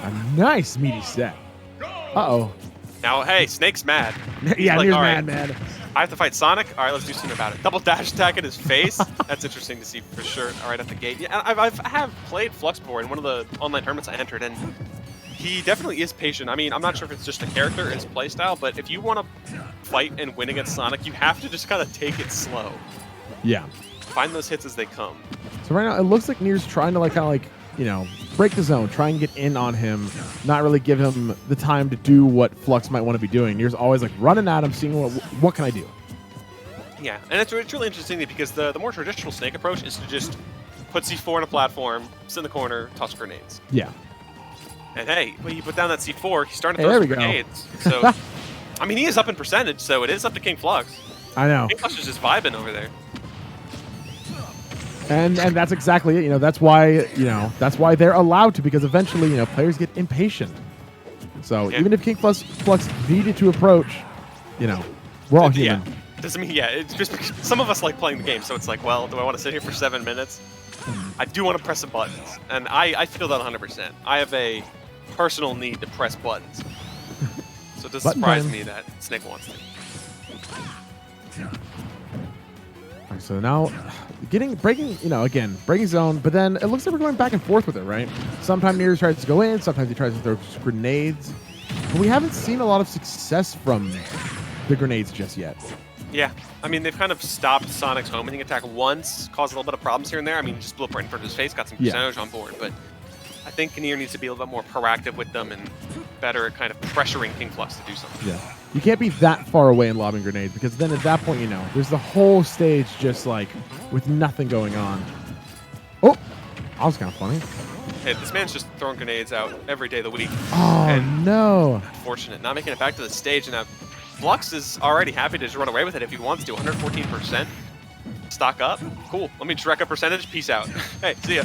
A nice meaty set. Uh-oh. Now, hey, Snake's mad. Yeah, like, Nier's all mad, right, man. I have to fight Sonic? All right, let's do something about it. Double dash attack in his face. That's interesting to see for sure. All right, at the gate. Yeah, I have played Flux before in one of the online tournaments I entered, and he definitely is patient. I mean, I'm not sure if it's just a character or his playstyle, but if you want to fight and win against Sonic, you have to just kind of take it slow. Yeah. Find those hits as they come. So right now, it looks like Nier's trying to, like, kind of like, you know, break the zone, try and get in on him, not really give him the time to do what Flux might want to be doing. Nier's always, like, running at him, seeing what can I do? Yeah, and it's really interesting because the more traditional Snake approach is to just put C4 in a platform, sit in the corner, toss grenades. Yeah. And hey, when you put down that C4, he's starting to Hey, throw there some we go. grenades. So, I mean, he is up in percentage, so it is up to King Flux. I know. King Flux is just vibing over there. And that's exactly it. You know, that's why they're allowed to, because eventually, you know, players get impatient. So Yeah. even if King Flux needed to approach, you know, we're all human. Yeah. Doesn't mean, yeah, it's just because some of us like playing the game, so it's like, well, do I want to sit here for 7 minutes? I do want to press some buttons, and I feel that 100%. I have a personal need to press buttons. So it doesn't Button surprise time. me that Snake wants to. All right, so now breaking zone, but then it looks like we're going back and forth with it, right? Sometimes Nier tries to go in, sometimes he tries to throw grenades. But we haven't seen a lot of success from the grenades just yet. Yeah, I mean, they've kind of stopped Sonic's homing attack once, caused a little bit of problems here and there. I mean, just blew up right in front of his face, got some percentage on board, but I think Nier needs to be a little bit more proactive with them and better at kind of pressuring King Flux to do something. Yeah. You can't be that far away and lobbing grenades, because then at that point, you know, there's the whole stage just like with nothing going on. Oh, that was kind of funny. Hey, this man's just throwing grenades out every day of the week. Oh, and no. unfortunate, not making it back to the stage, and Flux is already happy to just run away with it if he wants to. 114%. Stock up. Cool. Let me just rack up percentage. Peace out. Hey, see ya.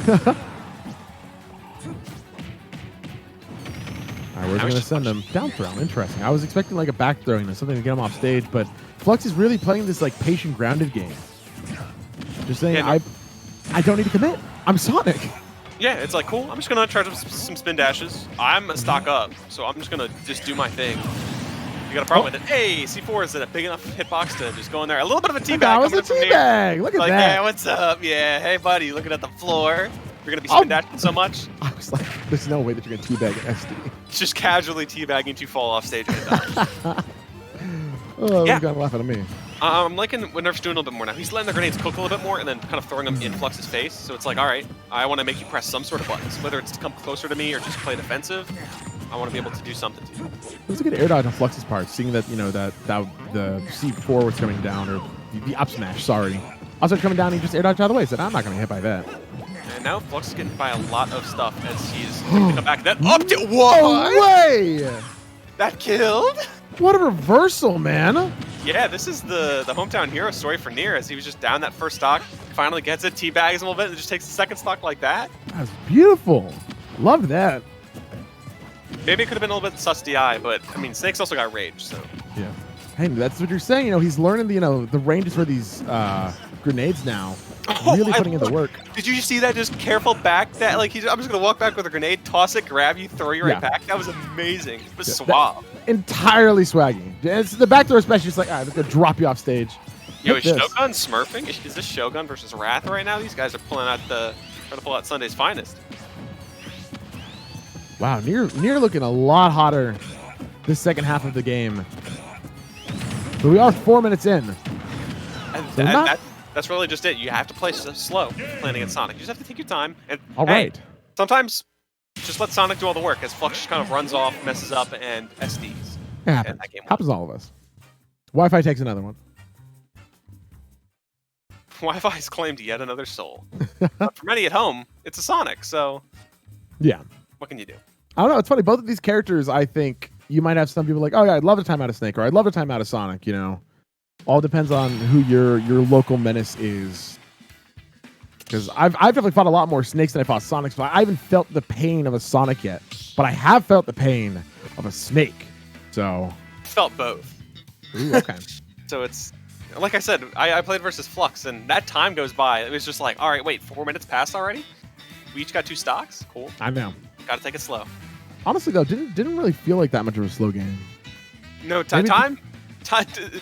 All right, where's he going to send him? Down throw. Interesting. I was expecting like a back throw, you know, something to get him off stage, but Flux is really playing this like patient, grounded game. Just saying, Yeah, no. I don't need to commit. I'm Sonic. Yeah, it's like, cool. I'm just going to charge up some spin dashes. I'm a stock up, so I'm just going to just do my thing. You got a problem with it. Hey, C4 is in a big enough hitbox to just go in there. A little bit of a teabag That was coming a in from Nier. teabag. Look at Like, that. yeah, what's up? Yeah, hey, buddy, looking at the floor. You're going to be spin dashing so much. I was like, there's no way that you're going to teabag an SD. Just casually teabagging to fall off stage and die. Oh, Yeah. he's got laughing at me. I'm liking what Nerf's doing a little bit more now. He's letting the grenades cook a little bit more and then kind of throwing them in Flux's face. So it's like, all right, I want to make you press some sort of buttons, whether it's to come closer to me or just play defensive. I want to be able to do something to you. It was a good air dodge on Flux's part, seeing that, you know, that the C4 was coming down, or the up smash, sorry. Also coming down, he just air dodged out of the way. Said, I'm not going to get hit by that. And now Flux is getting by a lot of stuff as he's looking to come back. That up to No what? way! That killed? What a reversal, man. Yeah, this is the hometown hero story for Nier, as he was just down that first stock, finally gets it, teabags a little bit, and just takes the second stock like that. That was beautiful. Love that. Maybe it could have been a little bit sus DI, but I mean, Snake's also got rage, so. Yeah. Hey, that's what you're saying. You know, he's learning the ranges for these grenades now. Really putting in the work. Did you see that? Just careful back that, like, I'm just gonna walk back with a grenade, toss it, grab you, throw you right back. That was amazing. It was suave. Entirely swaggy. It's the back throw especially, just like, all right, let's go drop you off stage. Yo, Hit is this. Shogun smurfing? Is this Shogun versus Wrath right now? These guys are trying to pull out Sunday's finest. Wow, Nier looking a lot hotter this second half of the game. But we are 4 minutes in. And that's really just it. You have to play slow playing against Sonic. You just have to take your time. And All right. Sometimes just let Sonic do all the work as Flux just kind of runs off, messes up, and SDs. It happens. that game Happens to all of us. Wi-Fi takes another one. Wi-Fi's claimed yet another soul. But for many at home, it's a Sonic, so Yeah. what can you do? I don't know. It's funny. Both of these characters, I think, you might have some people like, oh, yeah, I'd love a time out of Snake, or I'd love a time out of Sonic, you know. All depends on who your local menace is. Because I've definitely fought a lot more Snakes than I fought Sonics, but I haven't felt the pain of a Sonic yet. But I have felt the pain of a Snake. So. Felt both. Ooh, okay. So it's, like I said, I played versus Flux, and that time goes by. It was just like, all right, wait, 4 minutes passed already? We each got 2 stocks? Cool. I know. Gotta take it slow. Honestly, though, didn't really feel like that much of a slow game. No, Maybe- time.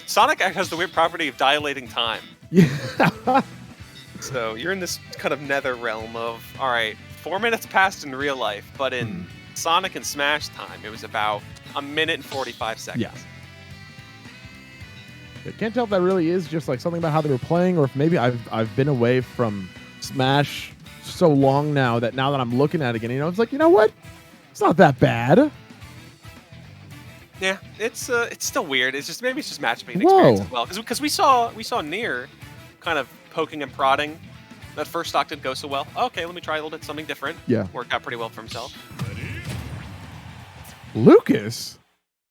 Sonic has the weird property of dilating time. Yeah. So you're in this kind of nether realm of, all right, 4 minutes passed in real life, but in Sonic and Smash time, it was about 1 minute and 45 seconds. Yeah. I can't tell if that really is just like something about how they were playing, or if maybe I've been away from Smash so long now that I'm looking at it again, it's like, you know what? It's not that bad. Yeah, it's still weird. It's just maybe it's just matchmaking Whoa. experience as well. Because we saw Nier kind of poking and prodding. That first stock didn't go so well. Okay, let me try a little bit something different. Yeah. Worked out pretty well for himself. Lucas.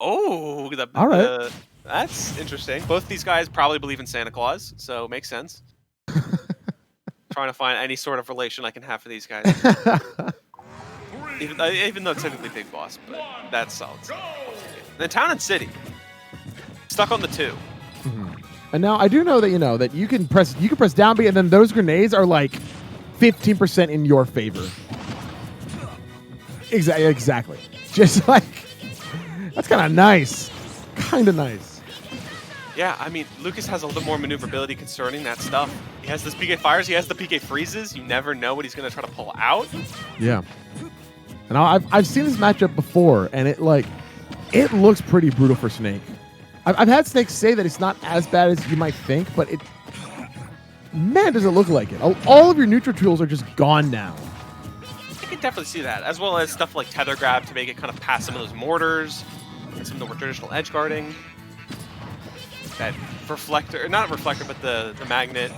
Oh, All right. That's interesting. Both these guys probably believe in Santa Claus, so it makes sense. Trying to find any sort of relation I can have for these guys. Even though it's technically Big Boss, but that's solid. Then Town and City. Stuck on the 2. And now I do know that that you can press down B, and then those grenades are like 15% in your favor. Exactly. Just like that's kind of nice. Kind of nice. Yeah, I mean, Lucas has a little bit more maneuverability concerning that stuff. He has this PK fires, he has the PK freezes. You never know what he's going to try to pull out. Yeah. And I've seen this matchup before, and it looks pretty brutal for Snake. I've had Snake say that it's not as bad as you might think, but man, does it look like it. All of your neutral tools are just gone now. I can definitely see that, as well as stuff like tether grab to make it kind of pass some of those mortars and some of the more traditional edge guarding. That reflector, not reflector, but the magnet.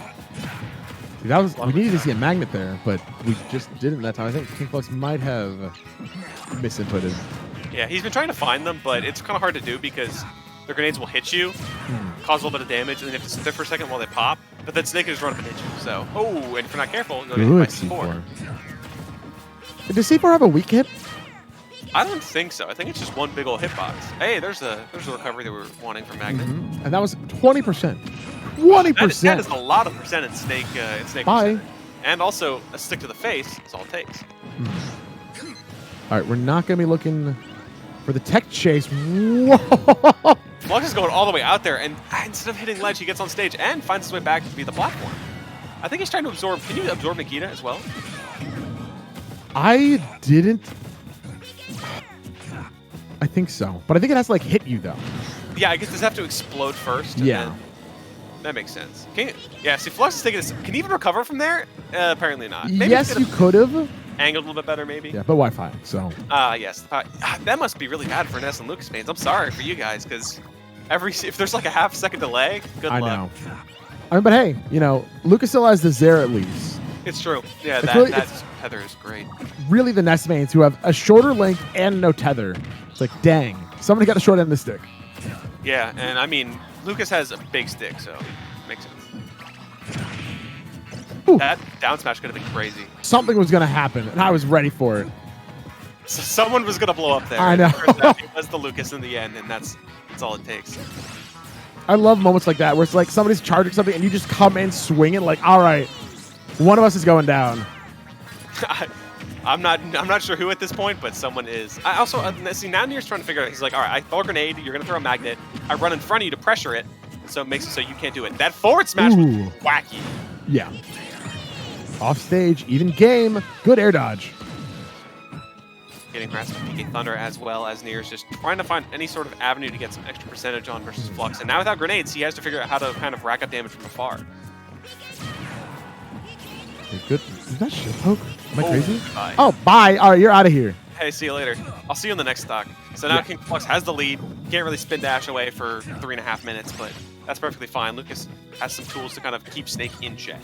See, we needed to see a magnet there, but we just didn't that time. I think King Flux might have misinputted. Yeah, he's been trying to find them, but it's kind of hard to do because the grenades will hit you, cause a little bit of damage, and then you have to sit there for a second while they pop. But then Snake can just run up and hit you. So, and if you're not careful, you'll get hit by C4. Does C4 have a weak hit? I don't think so. I think it's just one big old hitbox. Hey, there's a recovery that we were wanting from Magnet. And that was 20%. 20%. That is a lot of percent in Snake. Bye. Percent. And also a stick to the face. That's all it takes. All right, we're not going to be looking for the tech chase. Whoa! Flux is going all the way out there, and instead of hitting ledge, he gets on stage and finds his way back to be the platform. I think he's trying to absorb. Can you absorb Nikita as well? I didn't. I think so, but I think it has to hit you though. Yeah, I guess does have to explode first. Yeah, that makes sense. Yeah, see, Flux is taking this. Can he even recover from there? Apparently not. Maybe yes, you could have angled a little bit better, maybe. Yeah, but Wi-Fi. So. Yes, that must be really bad for Ness and Lucas fans. I'm sorry for you guys because if there's like a half-second delay, good luck. I know. But hey, Lucas still has the Zare at least. It's true. Yeah, that tether is great. Really, the Ness mains who have a shorter length and no tether. It's like, dang, somebody got the short end of the stick. Yeah, and I mean, Lucas has a big stick, so makes sense. Ooh. That down smash could have been crazy. Something was going to happen, and I was ready for it. So someone was going to blow up there. I know. It was the Lucas in the end, and that's all it takes. I love moments like that where it's like somebody's charging something, and you just come in swinging like, all right, one of us is going down. I'm not sure who at this point, but someone is. I also see now Nier's trying to figure out. He's like, all right, I throw a grenade. You're gonna throw a magnet. I run in front of you to pressure it, so it makes it so you can't do it. That forward smash was wacky. Yeah. Off stage, even game. Good air dodge. Getting harassed by PK Thunder as well as Nier's just trying to find any sort of avenue to get some extra percentage on versus Flux. And now without grenades, he has to figure out how to kind of rack up damage from afar. Good. Is that shit poke? Am I crazy? Bye. Oh, bye. All right, you're out of here. Hey, see you later. I'll see you in the next stock. So now King Flux has the lead. Can't really spin dash away for 3.5 minutes, but that's perfectly fine. Lucas has some tools to kind of keep Snake in check.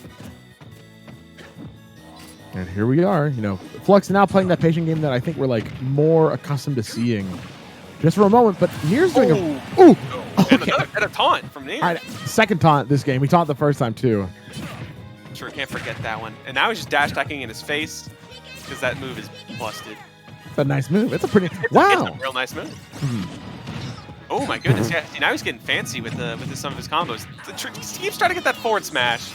And here we are. Flux now playing that patient game that I think we're more accustomed to seeing. Just for a moment, but Nier's doing okay. And a taunt from Nier. Right, second taunt this game. We taunt the first time too. Sure, can't forget that one. And now he's just dash attacking in his face because that move is busted. It's a nice move. It's a pretty It's a real nice move. Oh my goodness! Yeah, now he's getting fancy with some of his combos. He keeps trying to get that forward smash.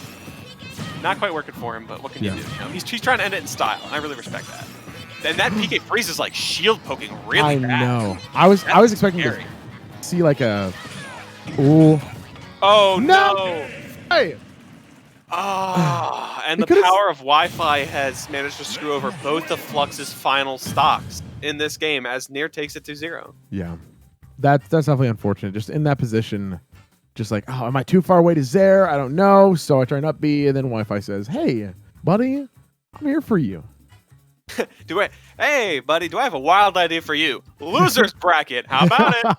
Not quite working for him, but what can you do? He's trying to end it in style, and I really respect that. And that PK freeze is like shield poking really I bad. know. I was expecting scary. to see like a. Ooh. Oh No! no! Hey. Ah, and It the could've- power of Wi-Fi has managed to screw over both of Flux's final stocks in this game as Nier takes it to 0. Yeah. That's definitely unfortunate. Just in that position, just like, oh, am I too far away to Zaire? I don't know. So I try an up B, and then Wi-Fi says, hey, buddy, I'm here for you. Hey, buddy, do I have a wild idea for you? Losers bracket. How about it?